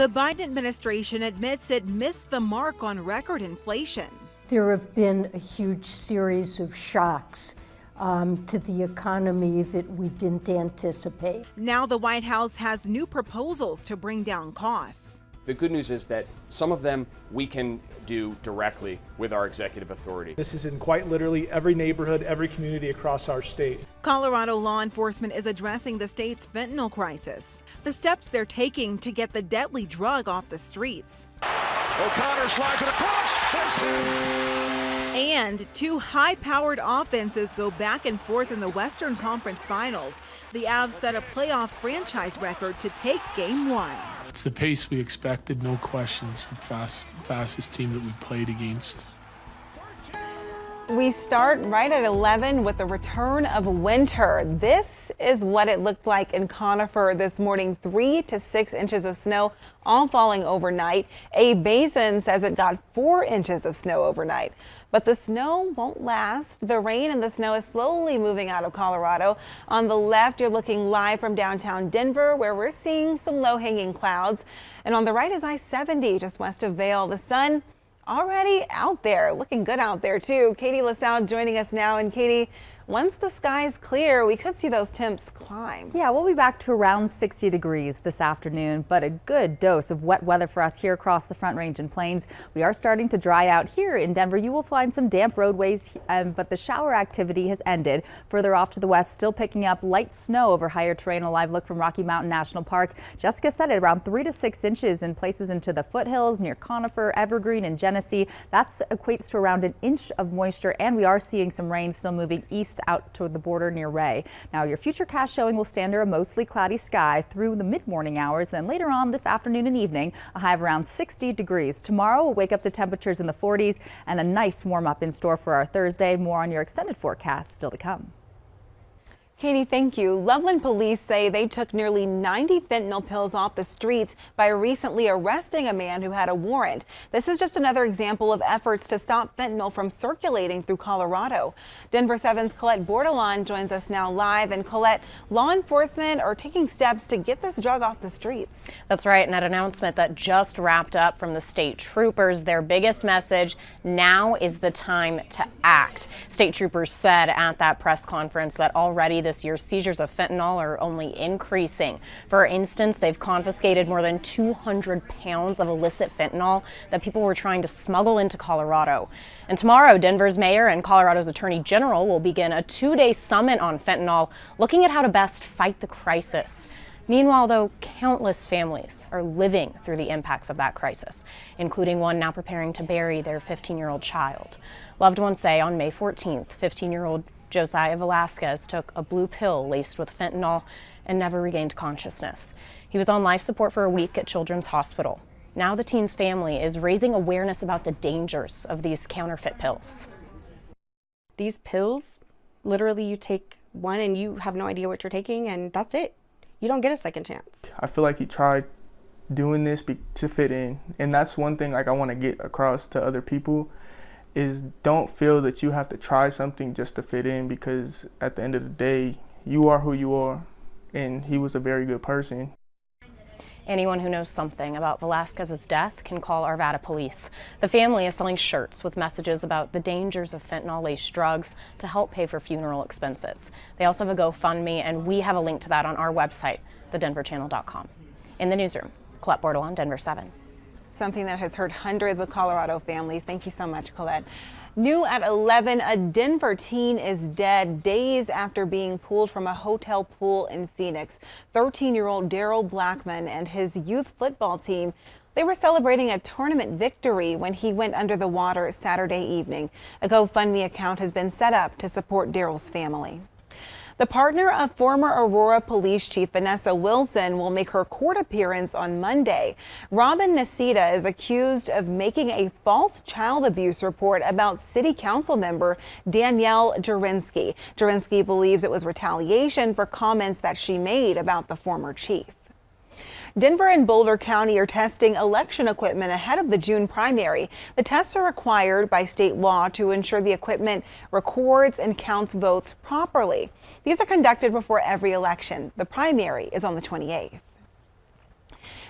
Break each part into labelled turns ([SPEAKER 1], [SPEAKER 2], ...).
[SPEAKER 1] The Biden administration admits it missed the mark on record inflation.
[SPEAKER 2] There have been a huge series of shocks to the economy that we didn't anticipate.
[SPEAKER 1] Now the White House has new proposals to bring down costs.
[SPEAKER 3] The good news is that some of them we can do directly with our executive authority.
[SPEAKER 4] This is in quite literally every neighborhood, every community across our state.
[SPEAKER 1] Colorado law enforcement is addressing the state's fentanyl crisis. The steps they're taking to get the deadly drug off the streets.
[SPEAKER 5] O'Connor slides it across.
[SPEAKER 1] And two high-powered offenses go back and forth in the Western Conference Finals. The Avs set a playoff franchise record to take Game 1.
[SPEAKER 6] It's the pace we expected, no questions. Fastest team that we played against.
[SPEAKER 7] We start right at 11 with the return of winter. This is what it looked like in Conifer this morning. 3 to 6 inches of snow, all falling overnight. A Basin says it got 4 inches of snow overnight. But the snow won't last. The rain and the snow is slowly moving out of Colorado. On the left, you're looking live from downtown Denver, where we're seeing some low-hanging clouds. And on the right is I-70, just west of Vail. The sun already out there, looking good out there too. Katie LaSalle joining us now. And Katie, once the skies clear, we could see those temps climb.
[SPEAKER 8] Yeah, we'll be back to around 60 degrees this afternoon, but a good dose of wet weather for us here across the Front Range and Plains. We are starting to dry out here in Denver. You will find some damp roadways, but the shower activity has ended. Further off to the west, still picking up light snow over higher terrain. A live look from Rocky Mountain National Park. Jessica said it, around 3 to 6 inches in places into the foothills near Conifer, Evergreen, and Genesee. That equates to around an inch of moisture, and we are seeing some rain still moving east out toward the border near Ray. Now your futurecast showing will stand under a mostly cloudy sky through the mid-morning hours. Then later on this afternoon and evening, a high of around 60 degrees. Tomorrow we'll wake up to temperatures in the 40s and a nice warm up in store for our Thursday. More on your extended forecast still to come.
[SPEAKER 7] Katie, thank you. Loveland police say they took nearly 90 fentanyl pills off the streets by recently arresting a man who had a warrant. This is just another example of efforts to stop fentanyl from circulating through Colorado. Denver 7's Colette Bordelon joins us now live. And Colette, law enforcement are taking steps to get this drug off the streets.
[SPEAKER 9] That's right. And an announcement that just wrapped up from the state troopers. Their biggest message: now is the time to act. State troopers said at that press conference that already this year seizures of fentanyl are only increasing. For instance, they've confiscated more than 200 pounds of illicit fentanyl that people were trying to smuggle into Colorado. And tomorrow, Denver's mayor and Colorado's attorney general will begin a 2-day summit on fentanyl, looking at how to best fight the crisis. Meanwhile, though, countless families are living through the impacts of that crisis, including one now preparing to bury their 15-year-old child. Loved ones say on May 14th, 15-year-old Josiah Velasquez took a blue pill laced with fentanyl and never regained consciousness. He was on life support for a week at Children's Hospital. Now the teen's family is raising awareness about the dangers of these counterfeit pills.
[SPEAKER 10] These pills, literally you take one and you have no idea what you're taking, and that's it. You don't get a second chance.
[SPEAKER 11] I feel like he tried doing this to fit in, and that's one thing like I want to get across to other people, is don't feel that you have to try something just to fit in, because at the end of the day, you are who you are, and he was a very good person.
[SPEAKER 9] Anyone who knows something about Velasquez's death can call Arvada Police. The family is selling shirts with messages about the dangers of fentanyl-laced drugs to help pay for funeral expenses. They also have a GoFundMe, and we have a link to that on our website, thedenverchannel.com. In the newsroom, Colette Bordelon, Denver 7.
[SPEAKER 7] Something that has hurt hundreds of Colorado families. Thank you so much, Colette. New at 11, a Denver teen is dead days after being pulled from a hotel pool in Phoenix. 13-year-old Daryl Blackman and his youth football team, they were celebrating a tournament victory when he went under the water Saturday evening. A GoFundMe account has been set up to support Daryl's family. The partner of former Aurora Police Chief Vanessa Wilson will make her court appearance on Monday. Robin Nasita is accused of making a false child abuse report about City Council member Danielle Jurinsky. Jurinsky believes it was retaliation for comments that she made about the former chief. Denver and Boulder County are testing election equipment ahead of the June primary. The tests are required by state law to ensure the equipment records and counts votes properly. These are conducted before every election. The primary is on the 28th.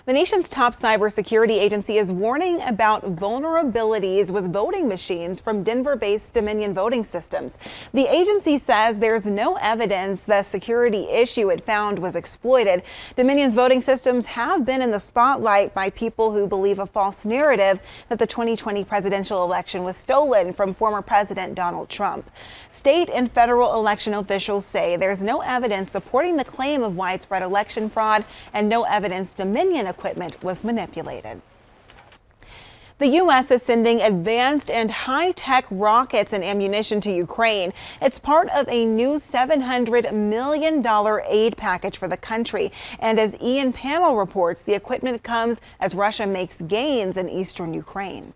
[SPEAKER 7] The nation's top cybersecurity agency is warning about vulnerabilities with voting machines from Denver-based Dominion voting systems. The agency says there's no evidence the security issue it found was exploited. Dominion's voting systems have been in the spotlight by people who believe a false narrative that the 2020 presidential election was stolen from former President Donald Trump. State and federal election officials say there's no evidence supporting the claim of widespread election fraud and no evidence Dominion equipment was manipulated. The U.S. is sending advanced and high-tech rockets and ammunition to Ukraine. It's part of a new $700 million aid package for the country. And as Ian Pannell reports, the equipment comes as Russia makes gains in eastern Ukraine.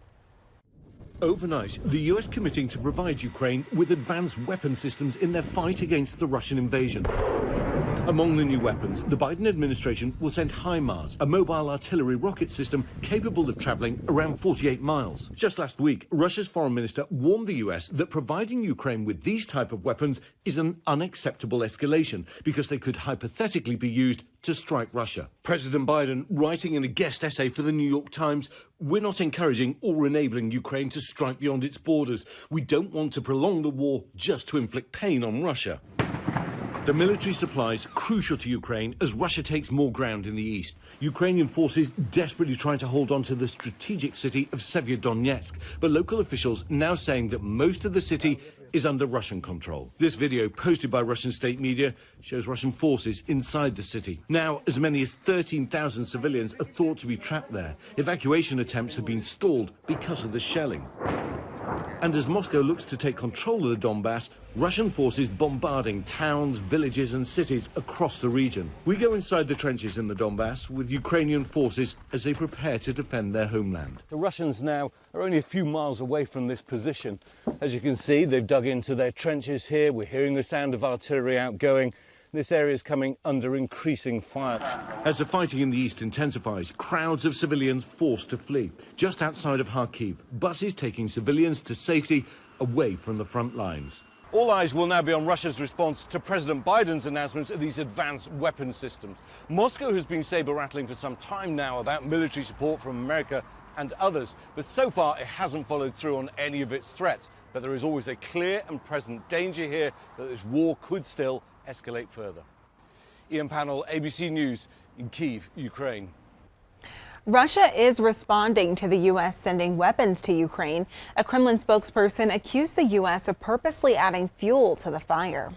[SPEAKER 12] Overnight, the US committing to provide Ukraine with advanced weapon systems in their fight against the Russian invasion. Among the new weapons, the Biden administration will send HIMARS, a mobile artillery rocket system capable of traveling around 48 miles. Just last week, Russia's foreign minister warned the US that providing Ukraine with these type of weapons is an unacceptable escalation because they could hypothetically be used to strike Russia. President Biden, writing in a guest essay for the New York Times, "We're not encouraging or enabling Ukraine to strike beyond its borders. We don't want to prolong the war just to inflict pain on Russia." The military supplies crucial to Ukraine as Russia takes more ground in the east. Ukrainian forces desperately trying to hold on to the strategic city of Severodonetsk, but local officials now saying that most of the city is under Russian control. This video, posted by Russian state media, shows Russian forces inside the city. Now, as many as 13,000 civilians are thought to be trapped there. Evacuation attempts have been stalled because of the shelling. And as Moscow looks to take control of the Donbass, Russian forces bombarding towns, villages and cities across the region. We go inside the trenches in the Donbass with Ukrainian forces as they prepare to defend their homeland.
[SPEAKER 13] The Russians now are only a few miles away from this position. As you can see, they've dug into their trenches here. We're hearing the sound of artillery outgoing. This area is coming under increasing fire.
[SPEAKER 12] As the fighting in the east intensifies, crowds of civilians forced to flee. Just outside of Kharkiv, buses taking civilians to safety away from the front lines.
[SPEAKER 13] All eyes will now be on Russia's response to President Biden's announcements of these advanced weapon systems. Moscow has been saber-rattling for some time now about military support from America and others, but so far it hasn't followed through on any of its threats. But there is always a clear and present danger here that this war could still escalate further. Ian Pannell, ABC News in Kyiv, Ukraine.
[SPEAKER 7] Russia is responding to the U.S. sending weapons to Ukraine. A Kremlin spokesperson accused the U.S. of purposely adding fuel to the fire.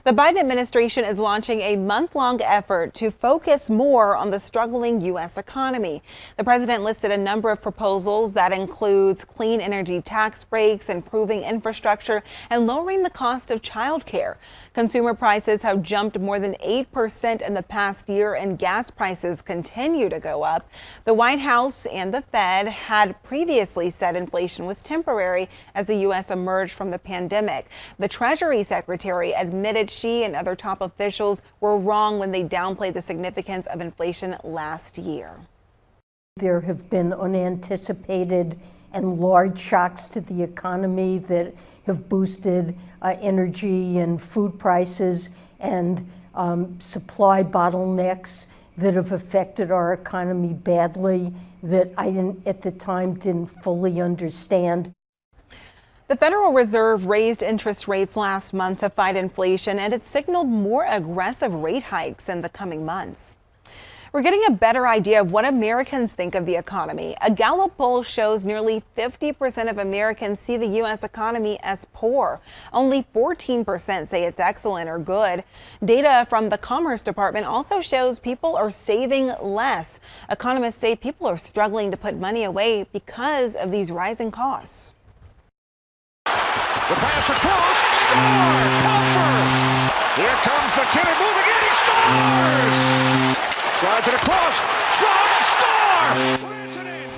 [SPEAKER 7] The Biden administration is launching a month-long effort to focus more on the struggling U.S. economy. The president listed a number of proposals that includes clean energy tax breaks, improving infrastructure, and lowering the cost of child care. Consumer prices have jumped more than 8% in the past year, and gas prices continue to go up. The White House and the Fed had previously said inflation was temporary as the U.S. emerged from the pandemic. The Treasury Secretary admitted she and other top officials were wrong when they downplayed the significance of inflation last year.
[SPEAKER 2] There have been unanticipated and large shocks to the economy that have boosted energy and food prices and supply bottlenecks that have affected our economy badly that I at the time didn't fully understand.
[SPEAKER 7] The Federal Reserve raised interest rates last month to fight inflation, and it signaled more aggressive rate hikes in the coming months. We're getting a better idea of what Americans think of the economy. A Gallup poll shows nearly 50% of Americans see the U.S. economy as poor. Only 14% say it's excellent or good. Data from the Commerce Department also shows people are saving less. Economists say people are struggling to put money away because of these rising costs.
[SPEAKER 5] The pass across, score! Comfort! Here comes McKinnon moving in, he scores! Slides it across, shot,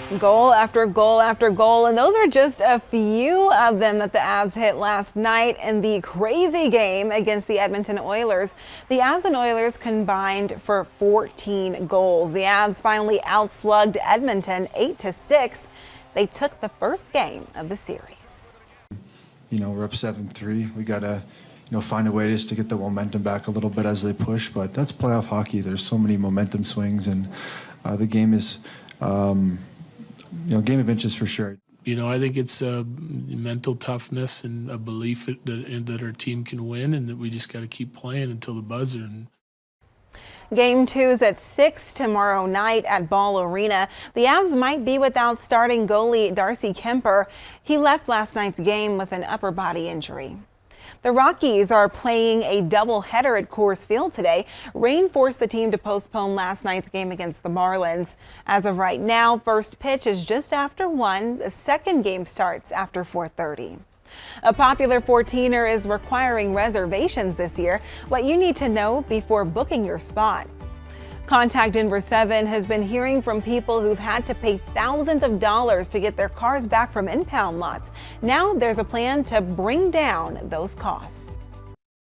[SPEAKER 5] score!
[SPEAKER 7] Goal after goal after goal, and those are just a few of them that the Avs hit last night in the crazy game against the Edmonton Oilers. The Avs and Oilers combined for 14 goals. The Avs finally outslugged Edmonton 8-6. They took the first game of the series.
[SPEAKER 14] You know, we're up 7-3. We got to, find a way just to get the momentum back a little bit as they push. But that's playoff hockey. There's so many momentum swings. And, the game is, game of inches for sure.
[SPEAKER 6] You know, I think it's a mental toughness and a belief that our team can win, and that we just got to keep playing until the buzzer.
[SPEAKER 7] Game 2 is at 6 tomorrow night at Ball Arena. The Avs might be without starting goalie Darcy Kemper. He left last night's game with an upper body injury. The Rockies are playing a doubleheader at Coors Field today. Rain forced the team to postpone last night's game against the Marlins. As of right now, first pitch is just after 1. The second game starts after 4:30. A popular 14er is requiring reservations this year. What you need to know before booking your spot. Contact Denver 7 has been hearing from people who've had to pay thousands of dollars to get their cars back from impound lots. Now there's a plan to bring down those costs.